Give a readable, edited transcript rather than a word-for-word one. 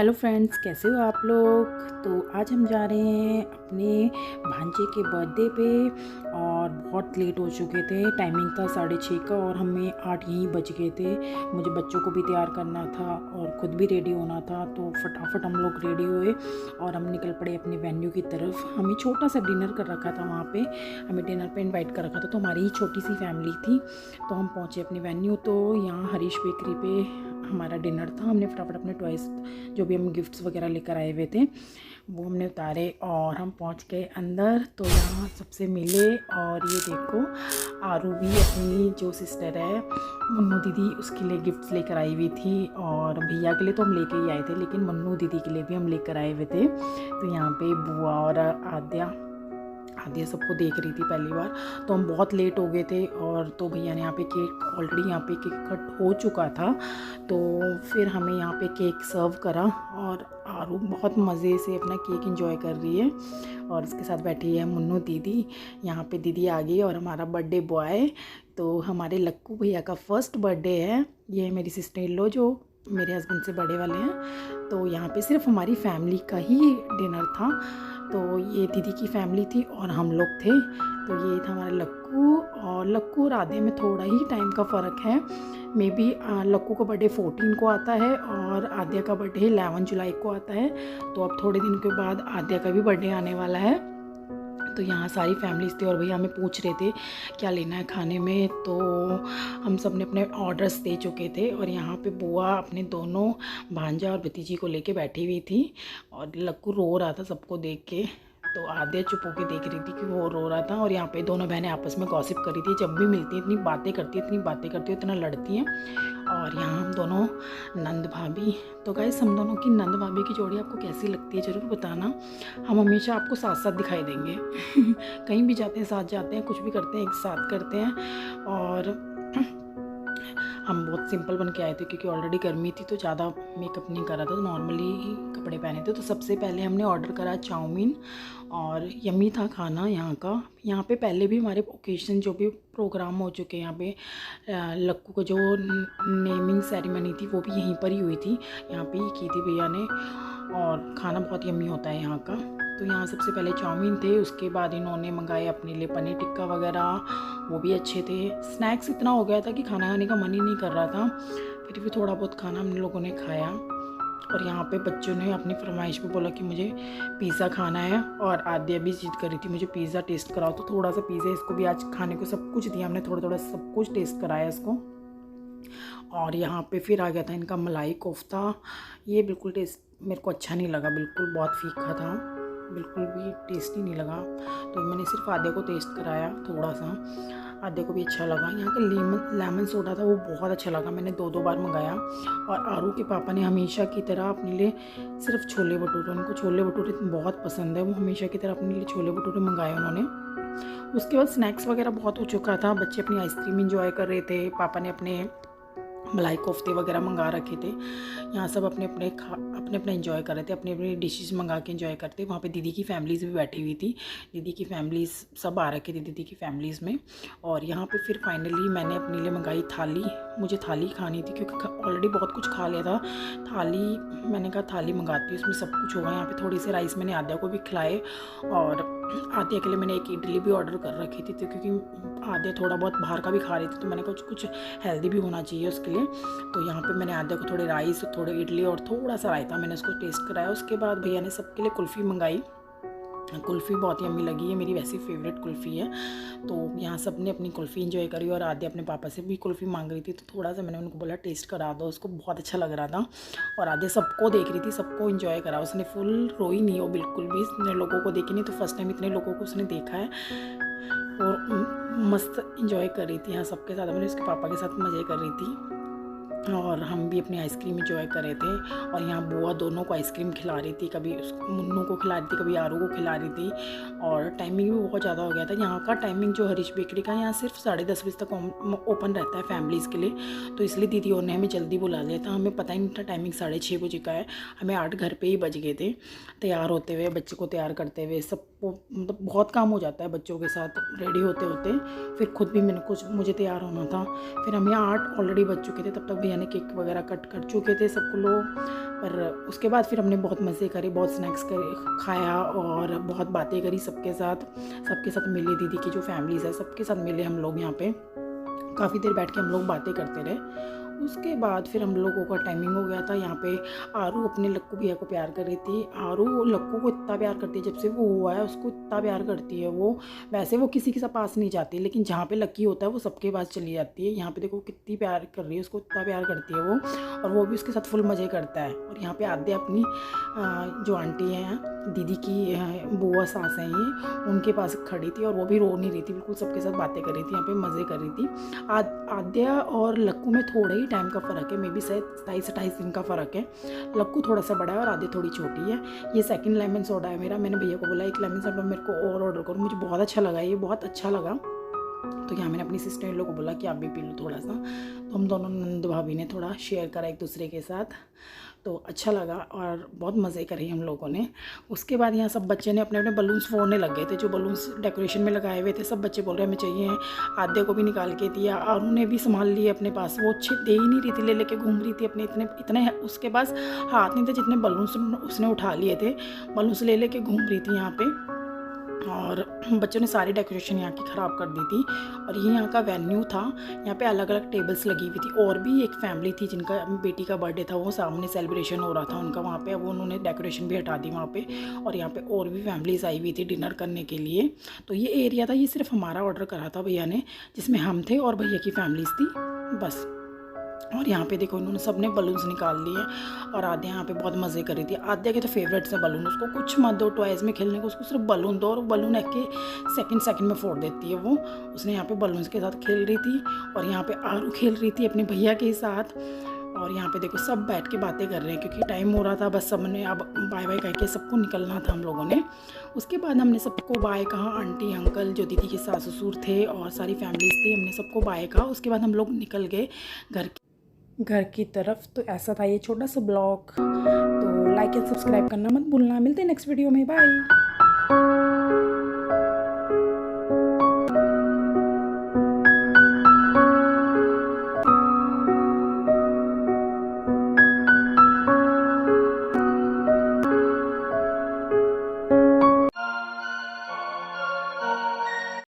Hello friends, कैसे हो आप लोग। तो आज हम जा रहे हैं अपने भांजे के बर्थडे पे और बहुत लेट हो चुके थे। टाइमिंग था 6:30 का और हमें 8 यहीं बज गए थे। मुझे बच्चों को भी तैयार करना था और ख़ुद भी रेडी होना था, तो फटाफट हम लोग रेडी हुए और हम निकल पड़े अपने वेन्यू की तरफ। हमें छोटा सा डिनर कर रखा था वहाँ पे, हमें डिनर पे इनवाइट कर रखा था, तो हमारी ही छोटी सी फैमिली थी। तो हम पहुँचे अपनी वेन्यू। तो यहाँ हरीश बेकरी पे हमारा डिनर था। हमने फटाफट अपने टॉयज़ जो भी हम गिफ्ट्स वगैरह लेकर आए हुए थे वो हमने उतारे और हम पहुंच गए अंदर। तो यहाँ सबसे मिले और ये देखो आरू भी अपनी जो सिस्टर है मुन्नू दीदी, उसके लिए गिफ्ट्स लेकर आई हुई थी। और भैया के लिए तो हम लेके ही आए थे, लेकिन मुन्नू दीदी के लिए भी हम लेकर आए हुए थे। तो यहाँ पे बुआ और आद्या सबको देख रही थी पहली बार। तो हम बहुत लेट हो गए थे और तो भैया ने यहाँ पे केक ऑलरेडी यहाँ पे केक कट हो चुका था, तो फिर हमें यहाँ पे केक सर्व करा और आरू बहुत मज़े से अपना केक एंजॉय कर रही है और उसके साथ बैठी है मुन्नू दीदी। यहाँ पे दीदी आ गई और हमारा बर्थडे बॉय, तो हमारे लक्कू भैया का फर्स्ट बर्थडे है। ये है मेरी सिस्टर इन लॉ जो मेरे हस्बैंड से बड़े वाले हैं। तो यहाँ पे सिर्फ हमारी फैमिली का ही डिनर था। तो ये दीदी की फैमिली थी और हम लोग थे। तो ये था हमारा लक्कू और आधे में थोड़ा ही टाइम का फ़र्क है। मे बी लक्कू का बर्थडे 14 को आता है और आद्या का बर्थडे 11 जुलाई को आता है। तो अब थोड़े दिन के बाद आद्या का भी बर्थडे आने वाला है। तो यहाँ सारी फैमिलीज थी और भैया हमें पूछ रहे थे क्या लेना है खाने में। तो हम सब ने अपने ऑर्डर्स दे चुके थे और यहाँ पे बुआ अपने दोनों भांजा और भतीजी को लेके बैठी हुई थी और लक्कू रो रहा था सबको देख के। तो आद्या चुप होके देख रही थी कि वो रो रहा था और यहाँ पे दोनों बहनें आपस में गॉसिप कर रही थी। जब भी मिलती हैं इतनी बातें करती है, इतना लड़ती हैं। और यहाँ हम दोनों नंद भाभी, तो गाइस हम दोनों की नंद भाभी की जोड़ी आपको कैसी लगती है ज़रूर बताना। हम हमेशा आपको साथ साथ दिखाई देंगे कहीं भी जाते हैं साथ जाते हैं, कुछ भी करते हैं एक साथ करते हैं। और हम बहुत सिंपल बन के आए थे क्योंकि ऑलरेडी गर्मी थी, तो ज़्यादा मेकअप नहीं करा था, तो नॉर्मली ही कपड़े पहने थे। तो सबसे पहले हमने ऑर्डर करा चाउमीन और यम्मी था खाना यहाँ का। यहाँ पे पहले भी हमारे ओकेजन जो भी प्रोग्राम हो चुके हैं, यहाँ पे लक्कू का जो नेमिंग सेरेमनी थी वो भी यहीं पर ही हुई थी, यहाँ पे ही की थी भैया ने। और खाना बहुत यम्मी होता है यहाँ का। तो यहाँ सबसे पहले चाउमीन थे, उसके बाद इन्होंने मंगाए अपने लिए पनीर टिक्का वगैरह, वो भी अच्छे थे। स्नैक्स इतना हो गया था कि खाना खाने का मन ही नहीं कर रहा था, फिर भी थोड़ा बहुत खाना हम लोगों ने खाया। और यहाँ पे बच्चों ने अपनी फरमाइश पे बोला कि मुझे पिज़्ज़ा खाना है और आद्या भी जिद कर रही थी मुझे पिज़्ज़ा टेस्ट कराओ। तो थोड़ा सा पिज़्ज़ा इसको भी आज खाने को सब कुछ दिया हमने, थोड़ा थोड़ा सब कुछ टेस्ट कराया इसको। और यहाँ पे फिर आ गया था इनका मलाई कोफ्ता। ये बिल्कुल टेस्ट मेरे को अच्छा नहीं लगा, बिल्कुल बहुत फीका था, बिल्कुल भी टेस्टी नहीं लगा। तो मैंने सिर्फ आधे को टेस्ट कराया थोड़ा सा, आधे को भी अच्छा लगा। यहाँ का लेमन सोडा था वो बहुत अच्छा लगा, मैंने 2 बार मंगाया। और आरू के पापा ने हमेशा की तरह अपने लिए सिर्फ छोले भटूरे, उनको छोले भटूरे बहुत पसंद है, वो हमेशा की तरह अपने लिए छोले भटूरे मंगाए उन्होंने। उसके बाद स्नैक्स वगैरह बहुत हो चुका था, बच्चे अपनी आइसक्रीम इंजॉय कर रहे थे, पापा ने अपने मलाई कोफ्ते वगैरह मंगा रखे थे। यहाँ सब अपने अपने एंजॉय कर रहे थे, अपने अपने डिशेस मंगा के एंजॉय करते। वहाँ पे दीदी की फैमिलीज़ भी बैठी हुई थी, दीदी की फैमिलीज़ सब आ रखे थे दीदी की फैमिलीज़ में। और यहाँ पे फिर फाइनली मैंने अपने लिए मंगाई थाली। मुझे थाली खानी थी क्योंकि ऑलरेडी बहुत कुछ खा लिया था। थाली मैंने कहा थाली मंगाती हूँ, उसमें सब कुछ होगा। यहाँ पे थोड़ी सी राइस मैंने आद्या को भी खिलाए और आद्या के लिए मैंने एक इडली भी ऑर्डर कर रखी थी, तो क्योंकि आद्या थोड़ा बहुत बाहर का भी खा रही थी, तो मैंने कुछ हेल्दी भी होना चाहिए उसके लिए। तो यहाँ पे मैंने आद्या को थोड़े राइस, थोड़े इडली और थोड़ा सा रायता मैंने उसको टेस्ट कराया। उसके बाद भैया ने सबके लिए कुल्फ़ी मंगाई। कुल्फ़ी बहुत यम्मी लगी है, मेरी वैसी फेवरेट कुल्फ़ी है। तो यहाँ सब ने अपनी कुल्फ़ी एंजॉय करी और आद्या अपने पापा से भी कुल्फ़ी मांग रही थी, तो थोड़ा सा मैंने उनको बोला टेस्ट करा दो, उसको बहुत अच्छा लग रहा था। और आद्या सबको देख रही थी, सबको एंजॉय करा, उसने फुल रोई नहीं हो बिल्कुल भी। इतने लोगों को देखी नहीं, तो फर्स्ट टाइम इतने लोगों को उसने देखा है और मस्त एंजॉय कर रही थी यहाँ सबके साथ। मैंने उसके पापा के साथ मज़े कर रही थी और हम भी अपनी आइसक्रीम एंजॉय कर रहे थे। और यहाँ बुआ दोनों को आइसक्रीम खिला रही थी, कभी मुन्नू को खिला रही थी, कभी आरू को खिला रही थी। और टाइमिंग भी बहुत ज़्यादा हो गया था। यहाँ का टाइमिंग जो हरीश बेकरी का, यहाँ सिर्फ 10:30 बजे तक ओपन रहता है फैमिलीज़ के लिए, तो इसलिए दीदी और ने हमें जल्दी बुला लिया था। हमें पता ही नहीं था टाइमिंग 6:30 बजे का है, हमें 8 घर पर ही बज गए थे तैयार होते हुए, बच्चे को तैयार करते हुए। सबको मतलब बहुत काम हो जाता है बच्चों के साथ रेडी होते होते, फिर खुद भी मुझे तैयार होना था। फिर हमें 8 ऑलरेडी बज चुके थे, तब तक भैया ने केक वगैरह कट कर चुके थे सबको लोग। पर उसके बाद फिर हमने बहुत मज़े करे, बहुत स्नैक्स करे, खाया और बहुत बातें करी सबके साथ मिले। दीदी की जो फैमिलीज़ है सबके साथ मिले हम लोग। यहाँ पे काफ़ी देर बैठ के हम लोग बातें करते रहे। उसके बाद फिर हम लोगों का टाइमिंग हो गया था। यहाँ पे आरू अपने लक्कू भैया को प्यार कर रही थी। आरू लक्कू को इतना प्यार करती है, जब से वो हुआ है उसको इतना प्यार करती है वो। वैसे वो किसी के पास नहीं जाती, लेकिन जहाँ पे लक्की होता है वो सबके पास चली जाती है। यहाँ पे देखो कितनी प्यार कर रही है, उसको इतना प्यार करती है वो, और वो भी उसके साथ फुल मज़े करता है। और यहाँ पे आद्या अपनी जो आंटी हैं, दीदी की बुआ सास हैं ये, उनके पास खड़ी थी और वो भी रो नहीं रही थी, बिल्कुल सबके साथ बातें कर रही थी, यहाँ पे मज़े कर रही थी। आद्या और लक्कू में थोड़ा ही टाइम का फ़र्क है, मे बी शायद 27-28 दिन का फ़र्क है। लक्कू थोड़ा सा बड़ा है और आद्या थोड़ी छोटी है। ये सेकंड लेमन सोडा है मेरा। मैंने भैया को बोला एक लेमन सोडा मेरे को और ऑर्डर करो, मुझे बहुत अच्छा लगा, ये बहुत अच्छा लगा। तो यहाँ मैंने अपनी सिस्टर इन लोग को बोला कि आप भी पी लो थोड़ा सा। तो हम दोनों नंद भाभी ने थोड़ा शेयर करा एक दूसरे के साथ, तो अच्छा लगा और बहुत मज़े करे हम लोगों ने। उसके बाद यहाँ सब बच्चे ने अपने अपने बलून्स फोड़ने लग गए थे। जो बलून्स डेकोरेशन में लगाए हुए थे सब बच्चे बोल रहे हमें चाहिए। आद्या को भी निकाल के दिया और उन्होंने भी संभाल लिए अपने पास। वो अच्छे दे ही नहीं रही थी, ले लेके घूम रही थी अपने। इतने उसके पास हाथ नहीं थे जितने बलून्स उसने उठा लिए थे। बलून्स ले लेके घूम रही थी यहाँ पे, और बच्चों ने सारी डेकोरेशन यहाँ की ख़राब कर दी थी। और ये यहाँ का वेन्यू था, यहाँ पे अलग अलग टेबल्स लगी हुई थी। और भी एक फैमिली थी जिनका बेटी का बर्थडे था, वो सामने सेलिब्रेशन हो रहा था उनका वहाँ पे। वो उन्होंने डेकोरेशन भी हटा दी वहाँ पे। और यहाँ पे और भी फैमिलीज आई हुई थी डिनर करने के लिए। तो ये एरिया था, ये सिर्फ हमारा ऑर्डर करा था भैया ने, जिसमें हम थे और भैया की फैमिलीज थी बस। और यहाँ पे देखो इन्होंने सबने बलून्स निकाल लिए और आद्या यहाँ पे बहुत मज़े कर रही थी। आद्या के तो फेवरेट्स है बलून, उसको कुछ मत दो टॉयज़ में खेलने को, उसको सिर्फ बलून दो और बलून एक के सेकंड में फोड़ देती है वो। उसने यहाँ पे बलून्स के साथ खेल रही थी और यहाँ पे आरू खेल रही थी अपने भैया के साथ। और यहाँ पे देखो सब बैठ के बातें कर रहे हैं क्योंकि टाइम हो रहा था, बस सबने अब बाय बाय कह के सबको निकलना था हम लोगों ने। उसके बाद हमने सबको बाय कहा, आंटी अंकल जो दीदी के सास ससुर थे और सारी फैमिलीज थी, हमने सबको बाय कहा। उसके बाद हम लोग निकल गए घर की तरफ। तो ऐसा था ये छोटा सा ब्लॉग। तो लाइक एंड सब्सक्राइब करना मत भूलना। मिलते हैं नेक्स्ट वीडियो में, बाय।